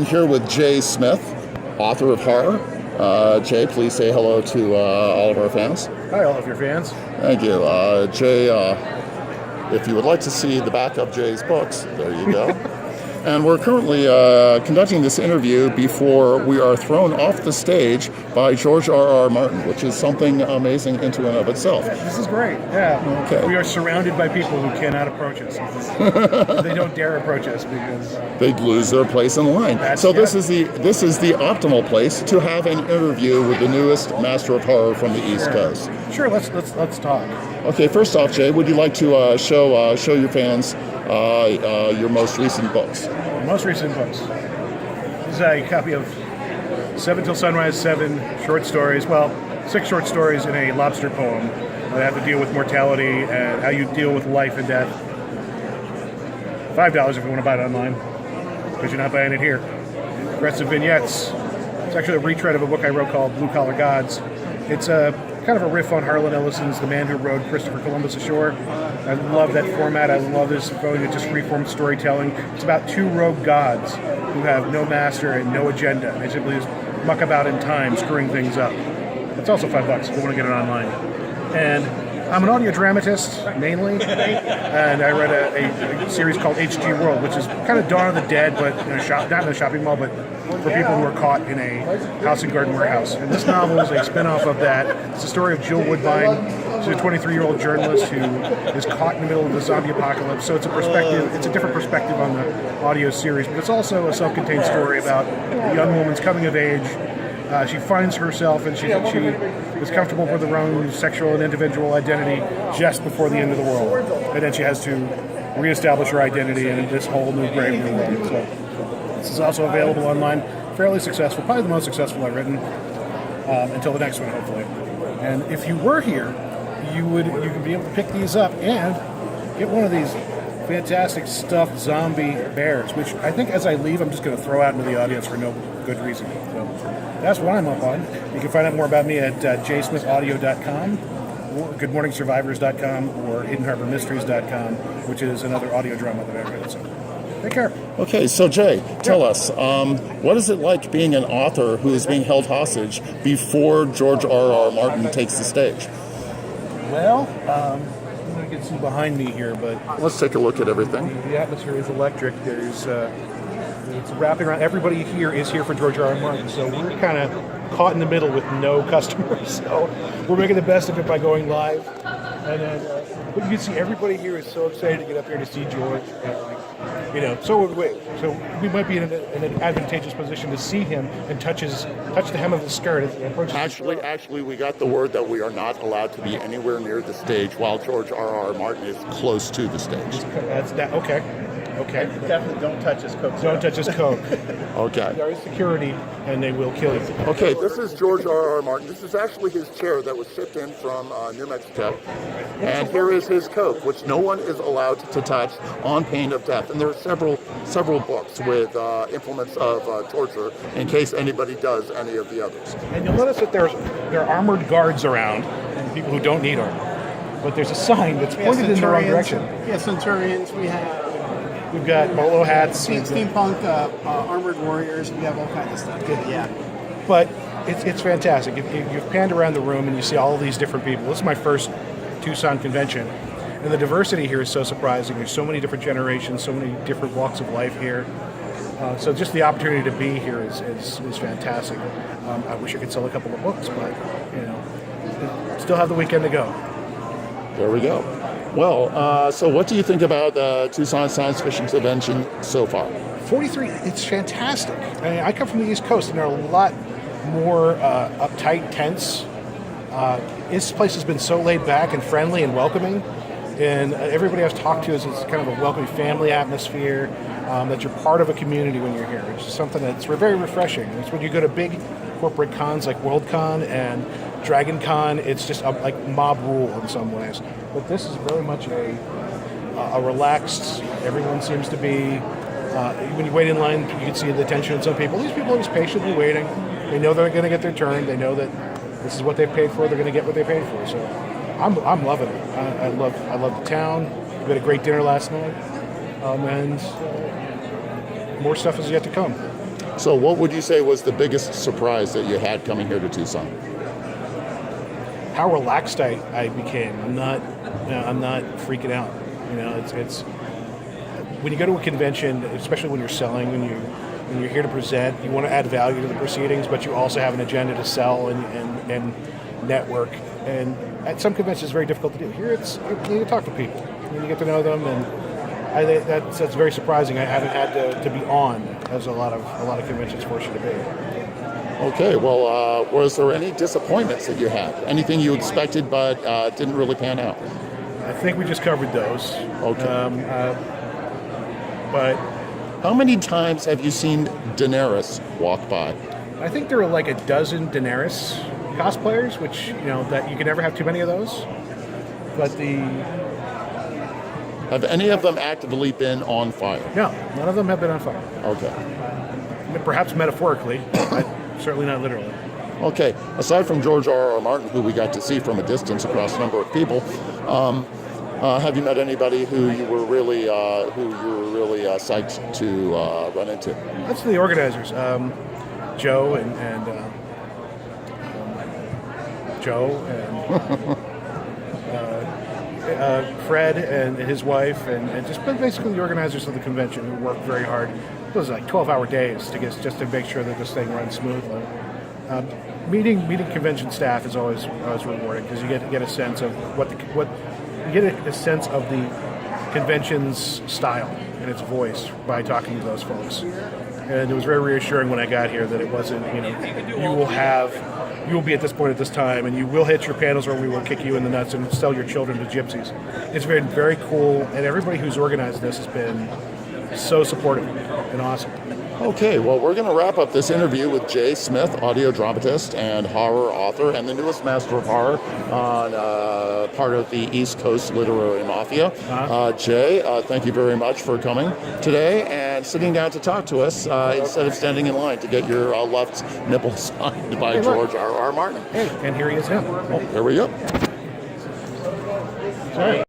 I'm here with Jay Smith, author of horror. Jay, please say hello to all of our fans. Hi, all of your fans. Thank you. Jay, if you would like to see the back of Jay's books, there you go. And we're currently conducting this interview before we are thrown off the stage by George R.R. Martin, which is something amazing into and of itself. This is great, yeah. Okay. We are surrounded by people who cannot approach us. They don't dare approach us because they'd lose their place in line. This is the optimal place to have an interview with the newest master of horror from the East Coast. Sure, let's talk. Okay, first off, Jay, would you like to show your fans your most recent books? Most recent books. This is a copy of 7 Till Sunrise, 7 short stories. Well, 6 short stories in a lobster poem that have to deal with mortality and how you deal with life and death. $5 if you want to buy it online, because you're not buying it here. Progressive vignettes. It's actually a retread of a book I wrote called Blue Collar Gods. It's a kind of a riff on Harlan Ellison's The Man Who Rowed Christopher Columbus Ashore. I love that format. I love this ability to just freeform storytelling. It's about 2 rogue gods who have no master and no agenda. They simply just muck about in time, screwing things up. It's also $5 if you want to get it online. And I'm an audio dramatist, mainly, and I read a series called HG World, which is kind of Dawn of the Dead, but in a shop, not in a shopping mall, but for people who are caught in a house and garden warehouse. And this novel is a spin-off of that. It's the story of Jill Woodbine. She's a 23-year-old journalist who is caught in the middle of the zombie apocalypse. So it's a different perspective on the audio series, but it's also a self-contained story about a young woman's coming of age. She finds herself, and she is comfortable with her own sexual and individual identity just before the end of the world. And then she has to reestablish her identity in this whole new brave new world. So this is also available online, fairly successful, probably the most successful I've written, until the next one, hopefully. And if you were here, you could be able to pick these up and get one of these fantastic stuffed zombie bears, which I think as I leave, I'm just going to throw out into the audience for no good reason. So that's what I'm up on. You can find out more about me at jsmithaudio.com, or goodmorningsurvivors.com, or hiddenharbormysteries.com, which is another audio drama that I read. So take care. Okay, so Jay, tell us, what is it like being an author who is being held hostage before George R.R. Martin takes the stage? Well, I'm going to get some behind me here, but let's take a look at everything. The atmosphere is electric. There's it's wrapping around. Everybody here is here for George R.R. Martin, so we're kind of caught in the middle with no customers. So we're making the best of it by going live. And then, but you can see everybody here is so excited to get up here to see George. And, so would we. So we might be in an advantageous position to see him and touch the hem of his skirt as he approaches. Actually, we got the word that we are not allowed to be anywhere near the stage while George R.R. Martin is close to the stage. That's that. Okay. Definitely don't touch his coke. Don't touch his coke. Okay. There is security, and they will kill you. Okay, this is George R.R. Martin. This is actually his chair that was shipped in from New Mexico. And here is his coke, which no one is allowed to touch on pain of death. And there are several books with implements of torture in case anybody does any of the others. And you'll notice that there are armored guards around, and people who don't need armor. But there's a sign that's pointed in the wrong direction. Yeah, Centurions, we have... We've got bolo hats. Steampunk armored warriors. We have all kinds of stuff. Yeah. But it's fantastic. You've panned around the room and you see all of these different people. This is my first Tucson convention. And the diversity here is so surprising. There's so many different generations, so many different walks of life here. So just the opportunity to be here is fantastic. I wish I could sell a couple of books, but, still have the weekend to go. There we go. Well, so what do you think about the Tucson Science Fiction Convention so far? 43, it's fantastic. I come from the East Coast, and they're a lot more uptight, tense. This place has been so laid back and friendly and welcoming, and everybody I've talked to is kind of a welcoming family atmosphere, that you're part of a community when you're here. It's just something that's very refreshing. It's when you go to big corporate cons like WorldCon and Dragon Con, it's just like mob rule in some ways. But this is very much a relaxed, everyone seems to be, when you wait in line, you can see the tension in some people. These people are just patiently waiting. They know they're going to get their turn. They know that this is what they've paid for. They're going to get what they paid for. So I'm loving it. I love the town. We had a great dinner last night. And more stuff is yet to come. So what would you say was the biggest surprise that you had coming here to Tucson? How relaxed I became. I'm not freaking out. It's when you go to a convention, especially when you're selling, when you're here to present, you want to add value to the proceedings, but you also have an agenda to sell and network. And at some conventions, it's very difficult to do. Here, you talk to people, you get to know them, and that's very surprising. I haven't had to be on, as a lot of conventions force you to be. Okay, well, was there any disappointments that you had? Anything you expected but didn't really pan out? I think we just covered those. Okay. But how many times have you seen Daenerys walk by? I think there are like a dozen Daenerys cosplayers, which, that you can never have too many of those. But Have any of them actively been on fire? No, none of them have been on fire. Okay. Perhaps metaphorically, but certainly not literally. Okay. Aside from George R.R. Martin, who we got to see from a distance across a number of people, have you met anybody who you were really psyched to run into? That's the organizers, Joe and Fred and his wife, and just basically the organizers of the convention who worked very hard. It was like 12-hour days just to make sure that this thing runs smoothly. Meeting convention staff is always rewarding, because you get a sense of a sense of the convention's style and its voice by talking to those folks. And it was very reassuring when I got here that it wasn't, you will be at this point at this time, and you will hit your panels, or we will kick you in the nuts and sell your children to gypsies. It's been very cool, and everybody who's organized this has been so supportive and awesome. Okay, well, we're going to wrap up this interview with Jay Smith, audio dramatist and horror author, and the newest master of horror on part of the East Coast Literary Mafia. Jay, thank you very much for coming today and sitting down to talk to us instead of standing in line to get your left nipple signed by George R.R. Martin. Hey, and here he is now. Oh, here we go. Sorry.